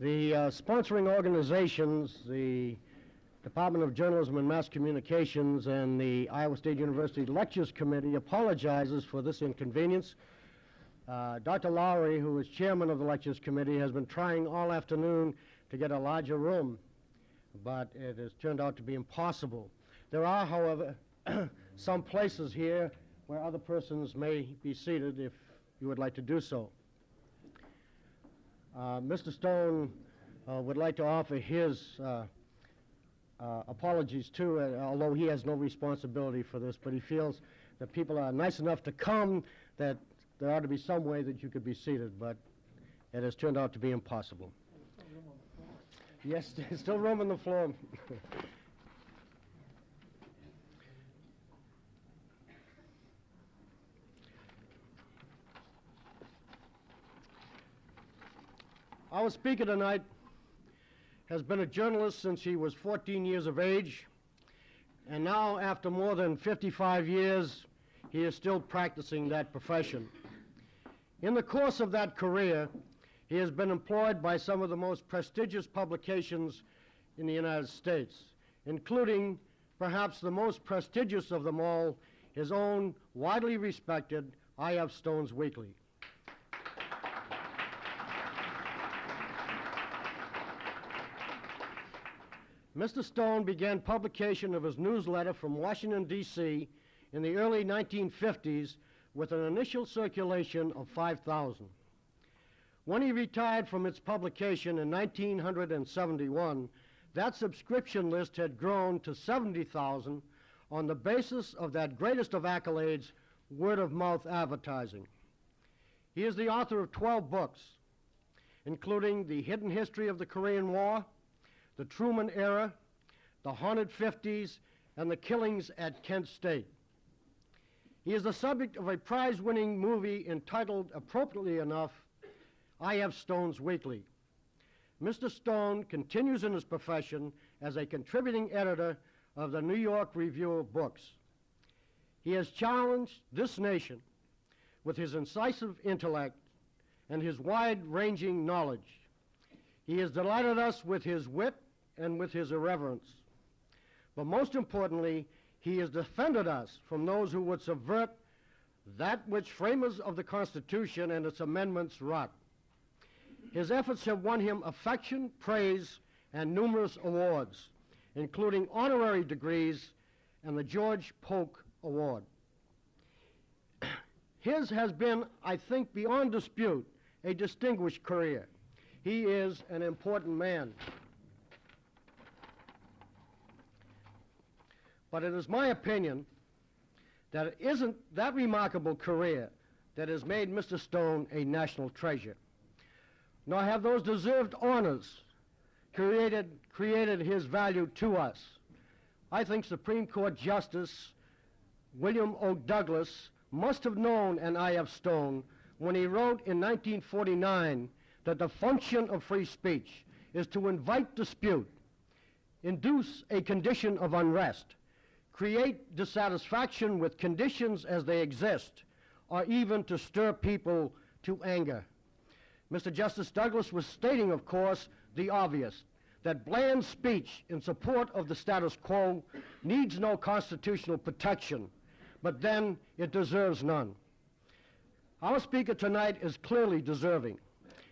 The sponsoring organizations, the Department of Journalism and Mass Communications and the Iowa State University Lectures Committee apologizes for this inconvenience. Dr. Lowry, who is chairman of the Lectures Committee, has been trying all afternoon to get a larger room, but it has turned out to be impossible. There are, however, some places here where other persons may be seated if you would like to do so. Mr. Stone would like to offer his apologies too, although he has no responsibility for this, but he feels that people are nice enough to come that there ought to be some way that you could be seated, but it has turned out to be impossible. Yes, there's still room on the floor. Our speaker tonight has been a journalist since he was 14 years of age, and now, after more than 55 years, he is still practicing that profession. In the course of that career, he has been employed by some of the most prestigious publications in the United States, including perhaps the most prestigious of them all, his own widely respected I.F. Stone's Weekly. Mr. Stone began publication of his newsletter from Washington, D.C. in the early 1950s with an initial circulation of 5,000. When he retired from its publication in 1971, that subscription list had grown to 70,000 on the basis of that greatest of accolades, word-of-mouth advertising. He is the author of 12 books, including The Hidden History of the Korean War, The Truman Era, The Haunted 50s, and The Killings at Kent State. He is the subject of a prize-winning movie entitled, appropriately enough, I.F. Stone's Weekly. Mr. Stone continues in his profession as a contributing editor of the New York Review of Books. He has challenged this nation with his incisive intellect and his wide-ranging knowledge. He has delighted us with his wit and with his irreverence. But most importantly, he has defended us from those who would subvert that which framers of the Constitution and its amendments wrought. His efforts have won him affection, praise, and numerous awards, including honorary degrees and the George Polk Award. His has been, I think, beyond dispute, a distinguished career. He is an important man. But it is my opinion that it isn't that remarkable career that has made Mr. Stone a national treasure, nor have those deserved honors created his value to us. I think Supreme Court Justice William O. Douglas must have known an I.F. Stone when he wrote in 1949 that the function of free speech is to invite dispute, induce a condition of unrest, create dissatisfaction with conditions as they exist, or even to stir people to anger. Mr. Justice Douglas was stating, of course, the obvious, that bland speech in support of the status quo needs no constitutional protection, but then it deserves none. Our speaker tonight is clearly deserving.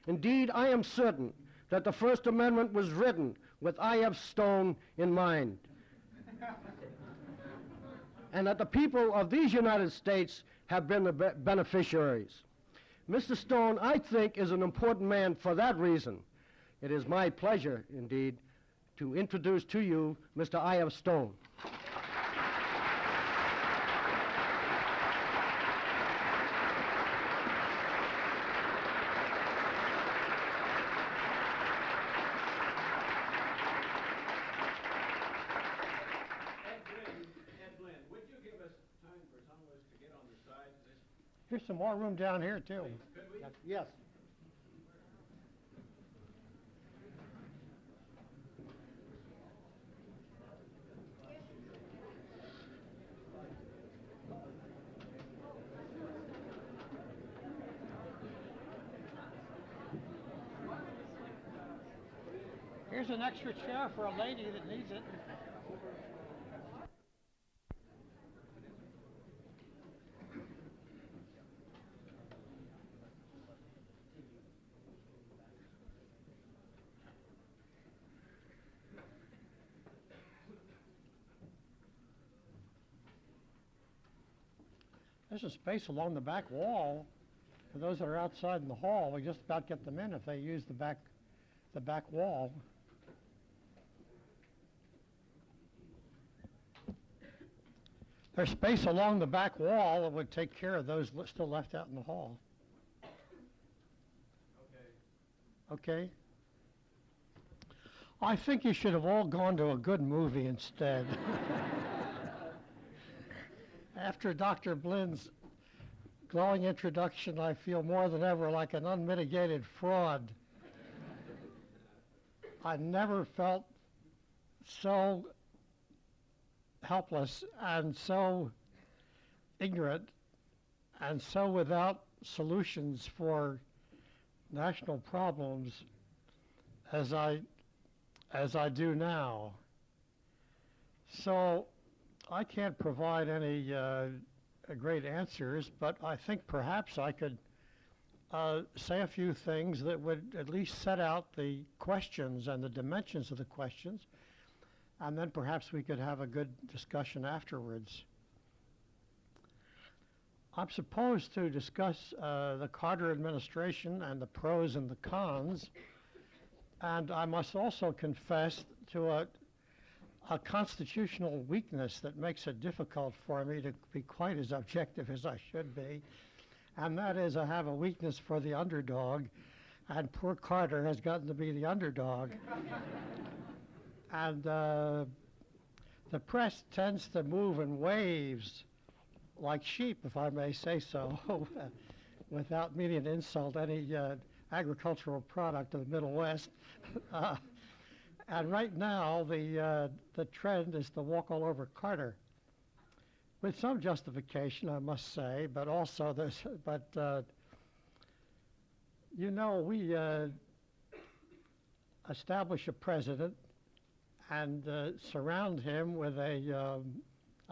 Indeed, I am certain that the First Amendment was written with I.F. Stone in mind, and that the people of these United States have been the beneficiaries. Mr. Stone, I think, is an important man for that reason. It is my pleasure, indeed, to introduce to you Mr. I.F. Stone. There's some more room down here, too. Could we? Yes. Here's an extra chair for a lady that needs it. There's a space along the back wall for those that are outside in the hall. We just about get them in if they use the back wall. There's space along the back wall that would take care of those still left out in the hall. Okay? I think you should have all gone to a good movie instead. After Dr. Blynn's glowing introduction, I feel more than ever like an unmitigated fraud. I never felt so helpless and so ignorant and so without solutions for national problems as I do now. So I can't provide any great answers, but I think perhaps I could say a few things that would at least set out the questions and the dimensions of the questions, and then perhaps we could have a good discussion afterwards. I'm supposed to discuss the Carter administration and the pros and the cons, and I must also confess to a constitutional weakness that makes it difficult for me to be quite as objective as I should be, and that is I have a weakness for the underdog, and poor Carter has gotten to be the underdog. And the press tends to move in waves like sheep, if I may say so, without meaning to insult any agricultural product of the Middle West. And right now, the trend is to walk all over Carter, with some justification, I must say, but also we establish a president and surround him with a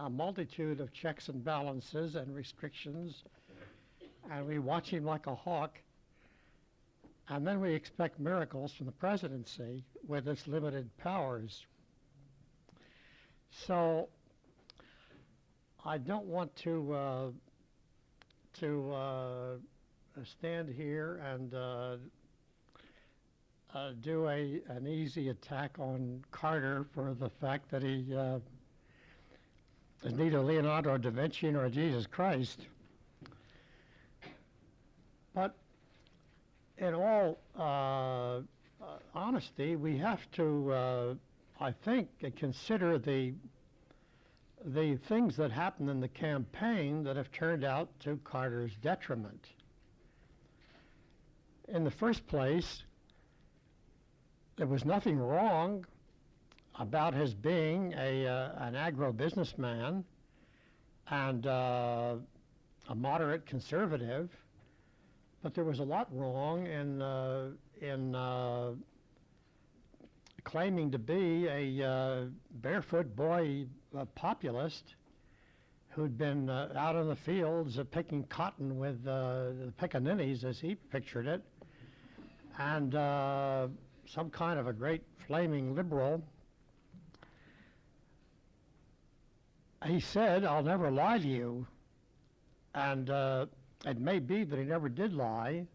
multitude of checks and balances and restrictions, and we watch him like a hawk. And then we expect miracles from the presidency with its limited powers. So I don't want to stand here and do an easy attack on Carter for the fact that he is neither Leonardo da Vinci nor Jesus Christ. But in all honesty, we have to, I think, consider the things that happened in the campaign that have turned out to Carter's detriment. In the first place, there was nothing wrong about his being an agro-businessman and a moderate conservative. But there was a lot wrong in claiming to be a barefoot boy populist who'd been out in the fields picking cotton with the pickaninnies, as he pictured it, and some kind of a great flaming liberal. He said, "I'll never lie to you," and it may be that he never did lie,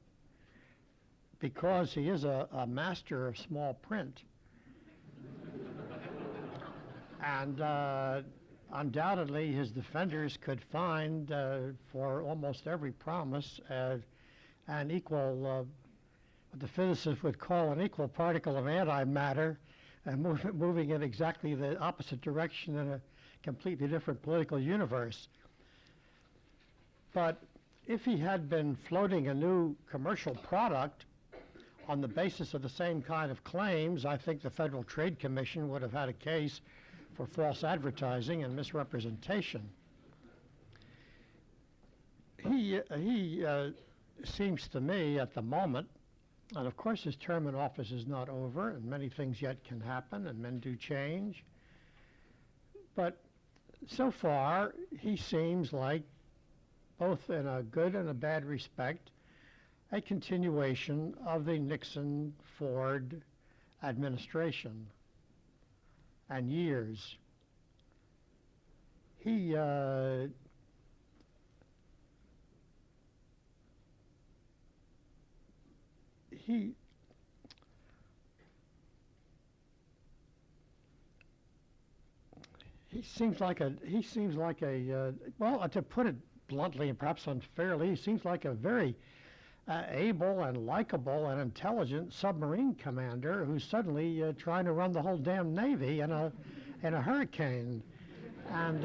because he is a master of small print. And undoubtedly his defenders could find for almost every promise an equal, what the physicists would call an equal particle of antimatter, and moving in exactly the opposite direction in a completely different political universe. But if he had been floating a new commercial product on the basis of the same kind of claims, I think the Federal Trade Commission would have had a case for false advertising and misrepresentation. He seems to me at the moment And of course, his term in office is not over, and many things yet can happen, and men do change. But so far, he seems like, both in a good and a bad respect, a continuation of the Nixon-Ford administration and years. He seems like a well, to put it bluntly and perhaps unfairly, he seems like a very able and likable and intelligent submarine commander who's suddenly trying to run the whole damn Navy in a hurricane, and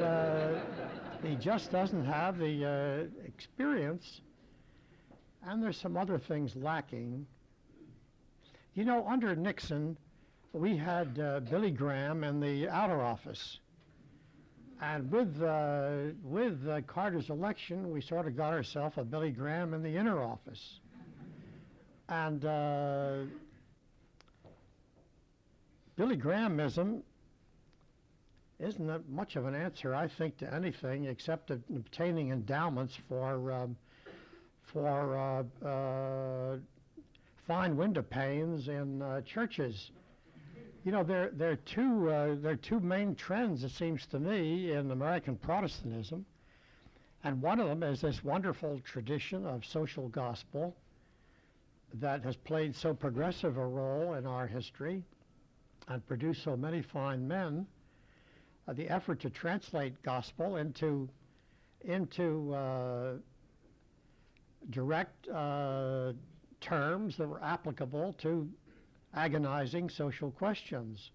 he just doesn't have the experience. And there's some other things lacking. You know, under Nixon, we had Billy Graham in the outer office. And with Carter's election, we sort of got ourselves a Billy Graham in the inner office. And Billy Grahamism isn't much of an answer, I think, to anything except obtaining endowments for fine window panes in churches. You know, there are two main trends, it seems to me, in American Protestantism, and one of them is this wonderful tradition of social gospel that has played so progressive a role in our history and produced so many fine men. The effort to translate gospel into direct terms that were applicable to agonizing social questions.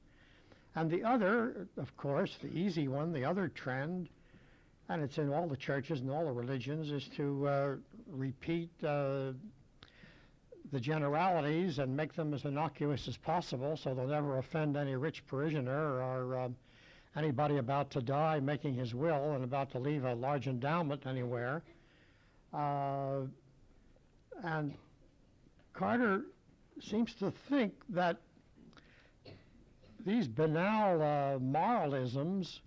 And the other, of course, the easy one, the other trend, and it's in all the churches and all the religions, is to repeat the generalities and make them as innocuous as possible so they'll never offend any rich parishioner or anybody about to die making his will and about to leave a large endowment anywhere. And Carter seems to think that these banal moralisms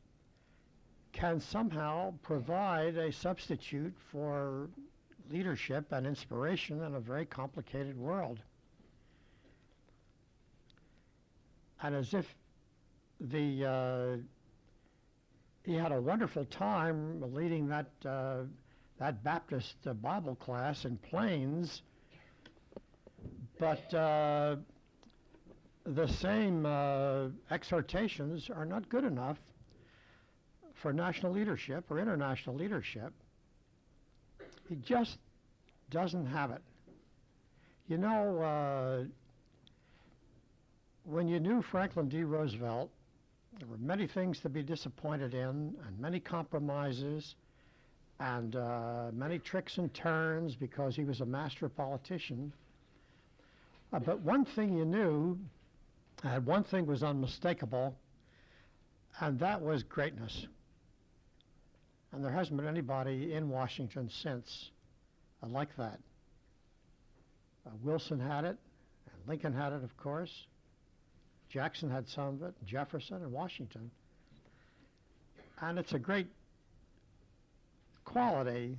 can somehow provide a substitute for leadership and inspiration in a very complicated world. And as if he had a wonderful time leading that Baptist Bible class in Plains, but the same exhortations are not good enough for national leadership or international leadership. He just doesn't have it. You know, when you knew Franklin D. Roosevelt, there were many things to be disappointed in, and many compromises, and many tricks and turns because he was a master politician. But one thing you knew, and one thing was unmistakable, and that was greatness. And there hasn't been anybody in Washington since like that. Wilson had it, and Lincoln had it, of course. Jackson had some of it, Jefferson and Washington. And it's a great quality.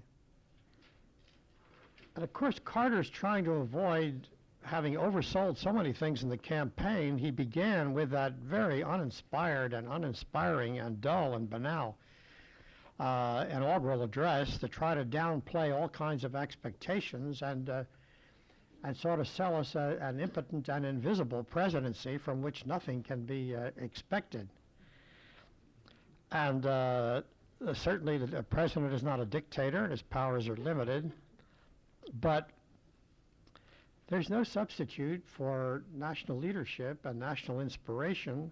And of course, Carter's trying to avoid having oversold so many things in the campaign. He began with that very uninspired and uninspiring and dull and banal inaugural address to try to downplay all kinds of expectations and sort of sell us an impotent and invisible presidency from which nothing can be expected. And certainly the president is not a dictator and his powers are limited, but there's no substitute for national leadership and national inspiration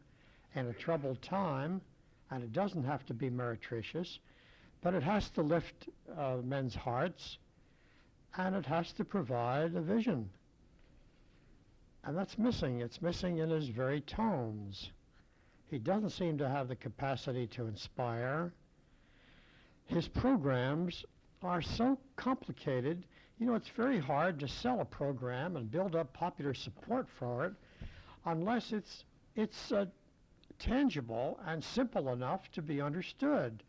in a troubled time, and it doesn't have to be meretricious, but it has to lift men's hearts, and it has to provide a vision. And that's missing. It's missing in his very tones. He doesn't seem to have the capacity to inspire. His programs are so complicated, It's very hard to sell a program and build up popular support for it unless it's tangible and simple enough to be understood.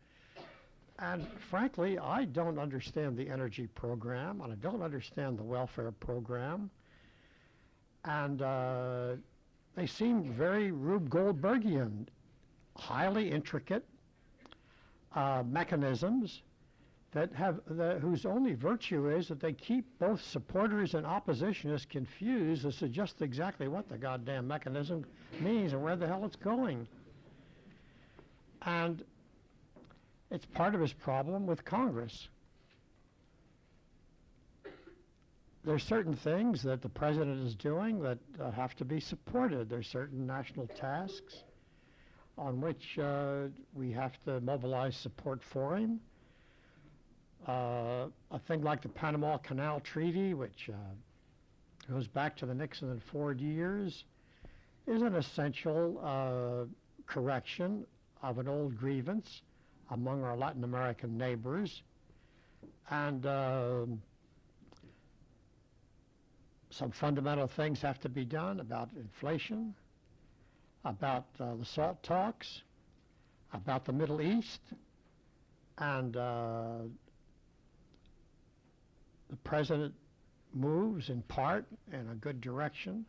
And frankly, I don't understand the energy program, and I don't understand the welfare program. And they seem very Rube Goldbergian, highly intricate mechanisms whose only virtue is that they keep both supporters and oppositionists confused as to just exactly what the goddamn mechanism means and where the hell it's going. And it's part of his problem with Congress. There's certain things that the president is doing that have to be supported. There's certain national tasks on which we have to mobilize support for him. A thing like the Panama Canal Treaty, which goes back to the Nixon and Ford years, is an essential correction of an old grievance among our Latin American neighbors. And some fundamental things have to be done about inflation, about the SALT talks, about the Middle East, and the president moves in part in a good direction.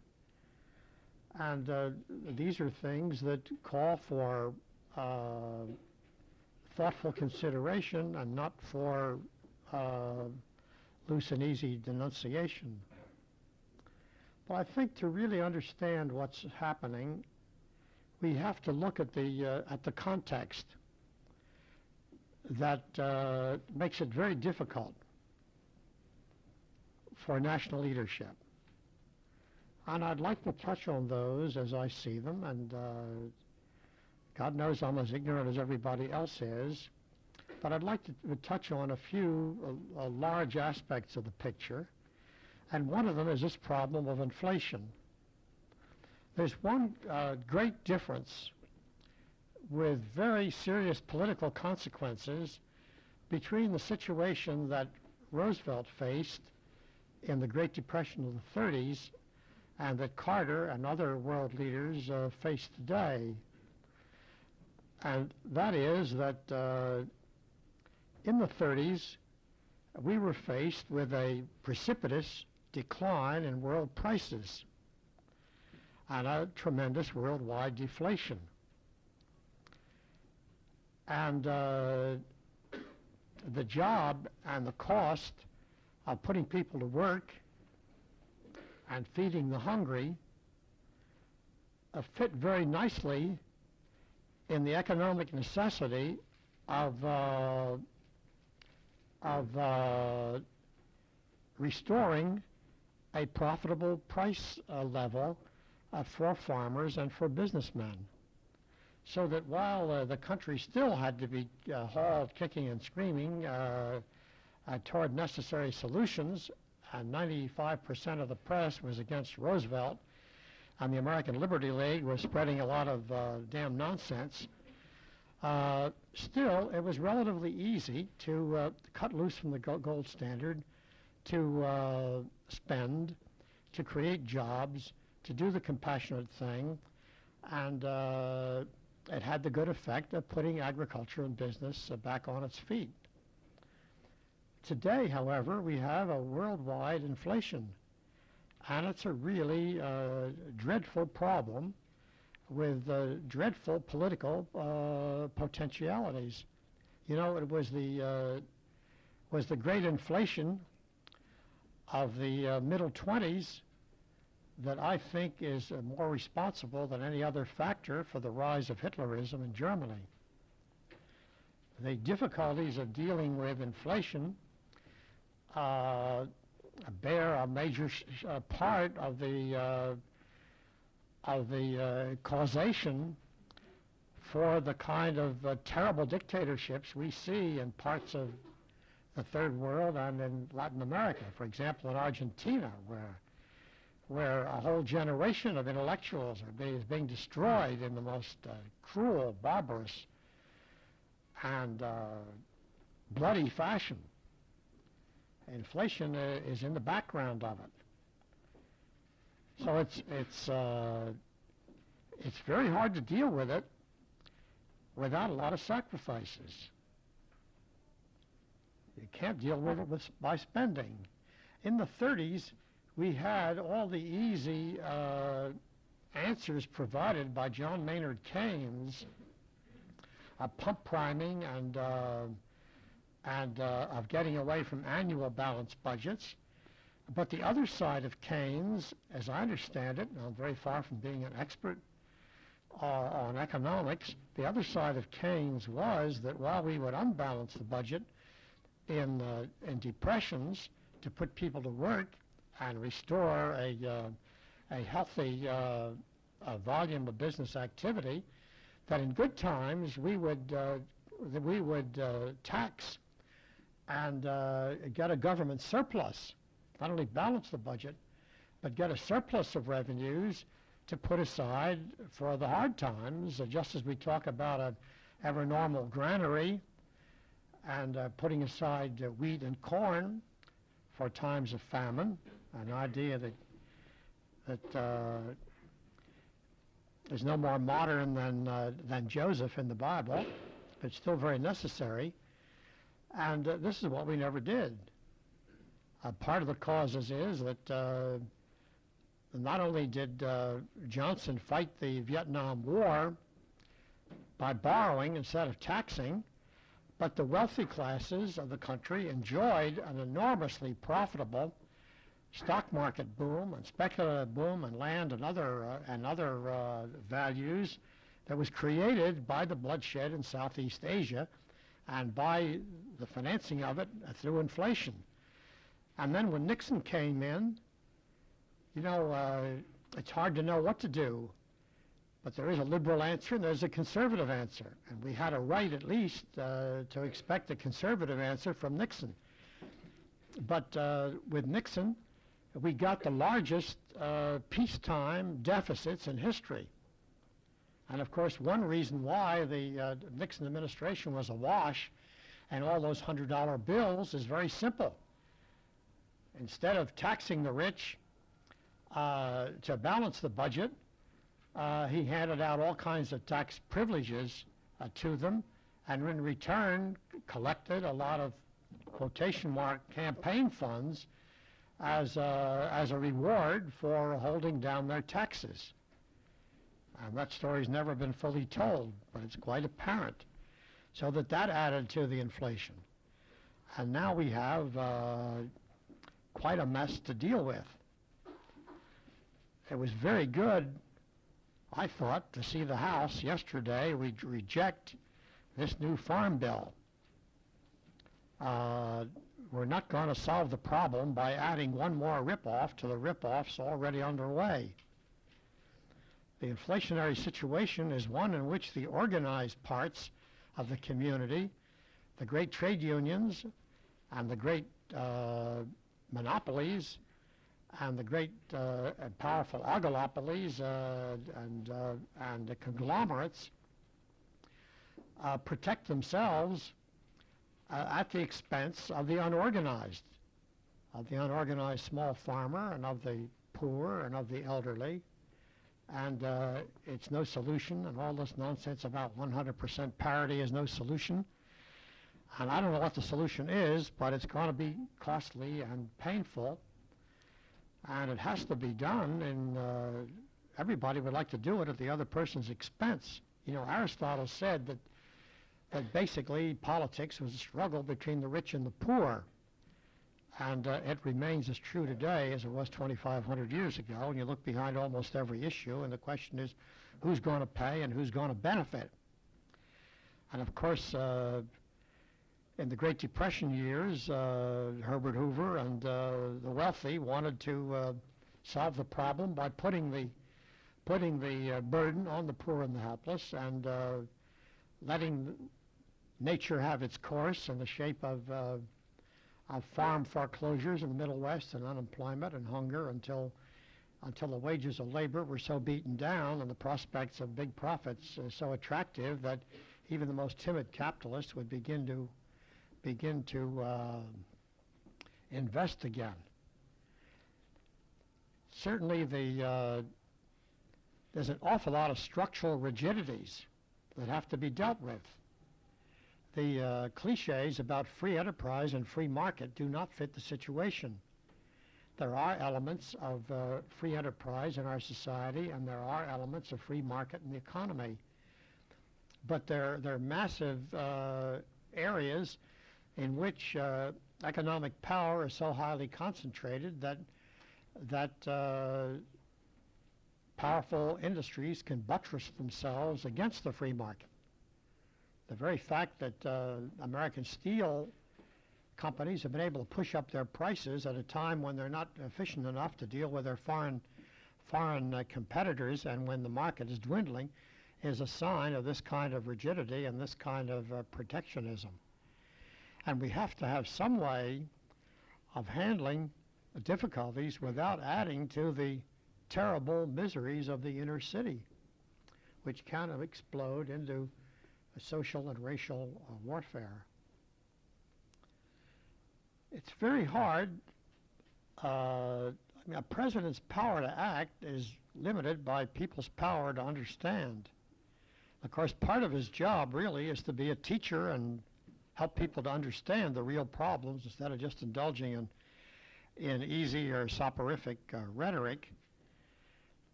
And these are things that call for thoughtful consideration and not for loose and easy denunciation. But I think to really understand what's happening, we have to look at the context that makes it very difficult for national leadership. And I'd like to touch on those as I see them, and God knows I'm as ignorant as everybody else is, but I'd like to touch on a few large aspects of the picture, and one of them is this problem of inflation. There's one great difference with very serious political consequences between the situation that Roosevelt faced in the Great Depression of the 30s and that Carter and other world leaders face today. And that is that in the 30s, we were faced with a precipitous decline in world prices and a tremendous worldwide deflation. And the job and the cost of putting people to work and feeding the hungry fit very nicely in the economic necessity of restoring a profitable price level for farmers and for businessmen. So that while the country still had to be hauled kicking and screaming toward necessary solutions, and 95% of the press was against Roosevelt, and the American Liberty League was spreading a lot of damn nonsense, still it was relatively easy to cut loose from the gold standard, to spend, to create jobs, to do the compassionate thing, and it had the good effect of putting agriculture and business back on its feet. Today, however, we have a worldwide inflation, and it's a really dreadful problem with dreadful political potentialities. You know, it was the great inflation of the middle 20s that I think is more responsible than any other factor for the rise of Hitlerism in Germany. The difficulties of dealing with inflation bear a major part of the causation for the kind of terrible dictatorships we see in parts of the third world and in Latin America. For example, in Argentina, where a whole generation of intellectuals is being destroyed in the most cruel, barbarous, and bloody fashion. Inflation is in the background of it. So it's very hard to deal with it without a lot of sacrifices. You can't deal with it by spending. In the 30s, we had all the easy answers provided by John Maynard Keynes, pump priming and of getting away from annual balanced budgets. But the other side of Keynes, as I understand it, and I'm very far from being an expert on economics, the other side of Keynes was that while we would unbalance the budget in depressions to put people to work and restore a healthy volume of business activity, that in good times we would tax and get a government surplus, not only balance the budget, but get a surplus of revenues to put aside for the hard times, just as we talk about an ever-normal granary and putting aside wheat and corn for times of famine, an idea that is no more modern than Joseph in the Bible, but still very necessary. And this is what we never did. Part of the causes is that not only did Johnson fight the Vietnam War by borrowing instead of taxing, but the wealthy classes of the country enjoyed an enormously profitable stock market boom and speculative boom and land and other values that was created by the bloodshed in Southeast Asia and by the financing of it through inflation. And then when Nixon came in, it's hard to know what to do, but there is a liberal answer and there's a conservative answer, and we had a right at least to expect a conservative answer from Nixon. But with Nixon, we got the largest peacetime deficits in history. And of course, one reason why the Nixon administration was awash and all those $100 bills is very simple. Instead of taxing the rich to balance the budget, he handed out all kinds of tax privileges to them, and in return collected a lot of quotation mark campaign funds as a reward for holding down their taxes. And that story's never been fully told, but it's quite apparent. So that added to the inflation. And now we have quite a mess to deal with. It was very good, I thought, to see the House yesterday reject this new farm bill. We're not going to solve the problem by adding one more ripoff to the ripoffs already underway. The inflationary situation is one in which the organized parts of the community, the great trade unions and the great monopolies and the great and powerful oligopolies and the conglomerates protect themselves at the expense of the unorganized small farmer and of the poor and of the elderly. And it's no solution, and all this nonsense about 100% parity is no solution. And I don't know what the solution is, but it's going to be costly and painful. And it has to be done, and everybody would like to do it at the other person's expense. Aristotle said that basically politics was a struggle between the rich and the poor. And it remains as true today as it was 2,500 years ago. And you look behind almost every issue, and the question is who's going to pay and who's going to benefit. And of course, in the Great Depression years, Herbert Hoover and the wealthy wanted to solve the problem by putting the burden on the poor and the helpless, and letting nature have its course in the shape of farm foreclosures in the Middle West and unemployment and hunger until the wages of labor were so beaten down and the prospects of big profits so attractive that even the most timid capitalist would begin to invest again. Certainly there's an awful lot of structural rigidities that have to be dealt with. The cliches about free enterprise and free market do not fit the situation. There are elements of free enterprise in our society, and there are elements of free market in the economy. But there are massive areas in which economic power is so highly concentrated that powerful industries can buttress themselves against the free market. The very fact that American steel companies have been able to push up their prices at a time when they're not efficient enough to deal with their foreign competitors, and when the market is dwindling, is a sign of this kind of rigidity and this kind of protectionism. And we have to have some way of handling the difficulties without adding to the terrible miseries of the inner city, which kind of explode into social and racial warfare. It's very hard. A president's power to act is limited by people's power to understand. Of course, part of his job really is to be a teacher and help people to understand the real problems instead of just indulging in easy or soporific rhetoric.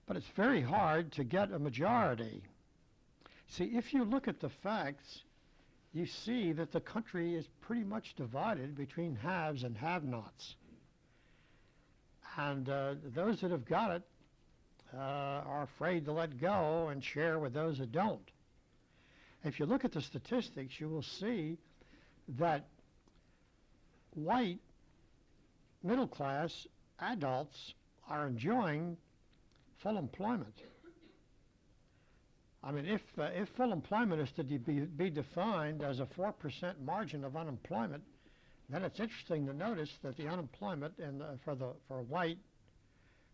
But it's very hard to get a majority. See, if you look at the facts, you see that the country is pretty much divided between haves and have-nots. And those that have got it are afraid to let go and share with those that don't. If you look at the statistics, you will see that white middle-class adults are enjoying full employment. I mean, if full employment is to be defined as a 4% margin of unemployment, then it's interesting to notice that the unemployment for white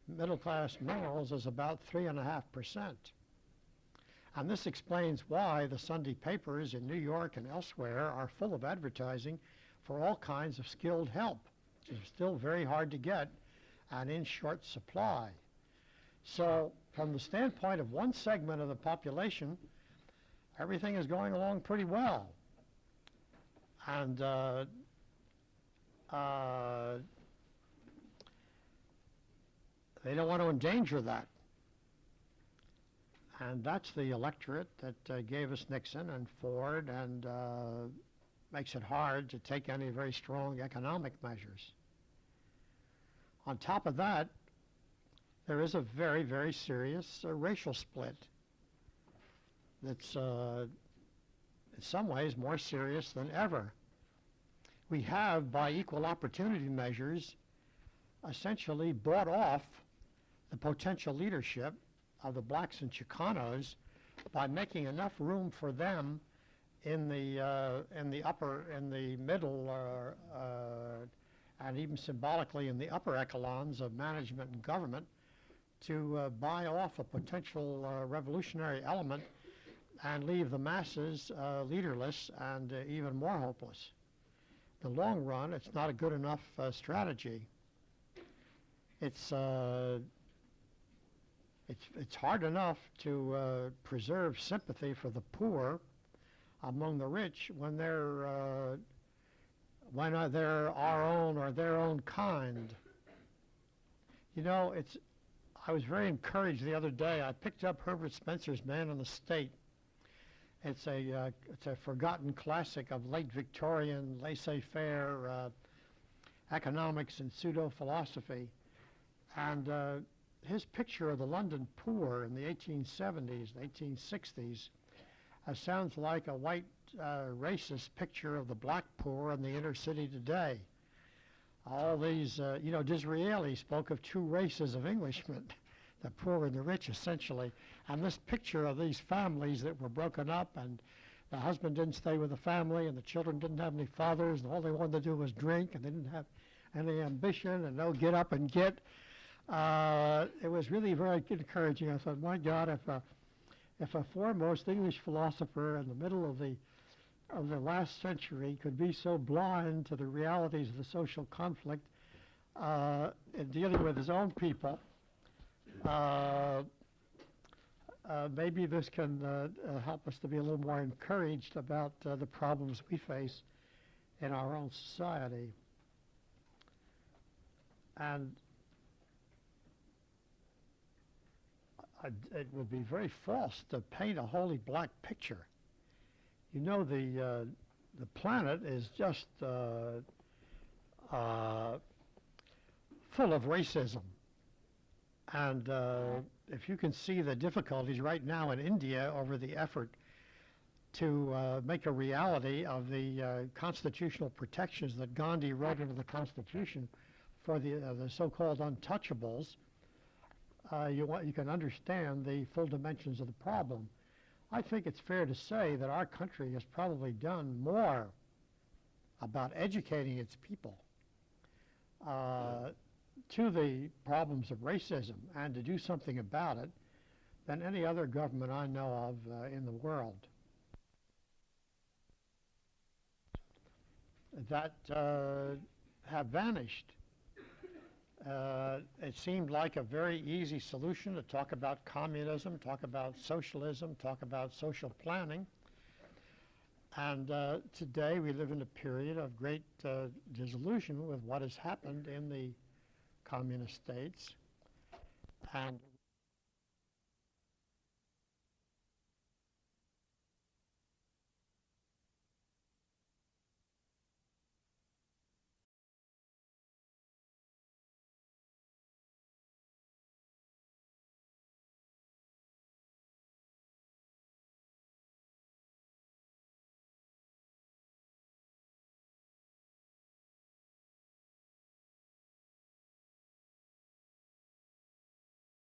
middle-class males is about 3.5%. And this explains why the Sunday papers in New York and elsewhere are full of advertising for all kinds of skilled help, which is still very hard to get and in short supply. So from the standpoint of one segment of the population, everything is going along pretty well. And they don't want to endanger that. And that's the electorate that gave us Nixon and Ford, and makes it hard to take any very strong economic measures. On top of that, there is a very, very serious racial split that's in some ways more serious than ever. We have, by equal opportunity measures, essentially bought off the potential leadership of the blacks and Chicanos by making enough room for them in the middle, and even symbolically in the upper echelons of management and government, to buy off a potential revolutionary element and leave the masses leaderless and even more hopeless. In the long run, it's not a good enough strategy. It's hard enough to preserve sympathy for the poor among the rich when they're our own or their own kind. You know, I was very encouraged the other day. I picked up Herbert Spencer's Man on the State. It's a forgotten classic of late Victorian laissez-faire economics and pseudo-philosophy. And his picture of the London poor in the 1870s, 1860s, sounds like a white racist picture of the black poor in the inner city today. All these, Disraeli spoke of two races of Englishmen, the poor and the rich, essentially. And this picture of these families that were broken up, and the husband didn't stay with the family, and the children didn't have any fathers, and all they wanted to do was drink, and they didn't have any ambition, and no get up and get. It was really very encouraging. I thought, my God, if a foremost English philosopher in the middle of the of the last century could be so blind to the realities of the social conflict in dealing with his own people. Maybe this can help us to be a little more encouraged about the problems we face in our own society. And it would be very false to paint a wholly black picture. You know, the planet is just full of racism. And if you can see the difficulties right now in India over the effort to make a reality of the constitutional protections that Gandhi wrote into the Constitution for the so-called untouchables, you can understand the full dimensions of the problem. I think it's fair to say that our country has probably done more about educating its people to the problems of racism and to do something about it than any other government I know of in the world. That have vanished. It seemed like a very easy solution to talk about communism, talk about socialism, talk about social planning. And today we live in a period of great disillusion with what has happened in the communist states. And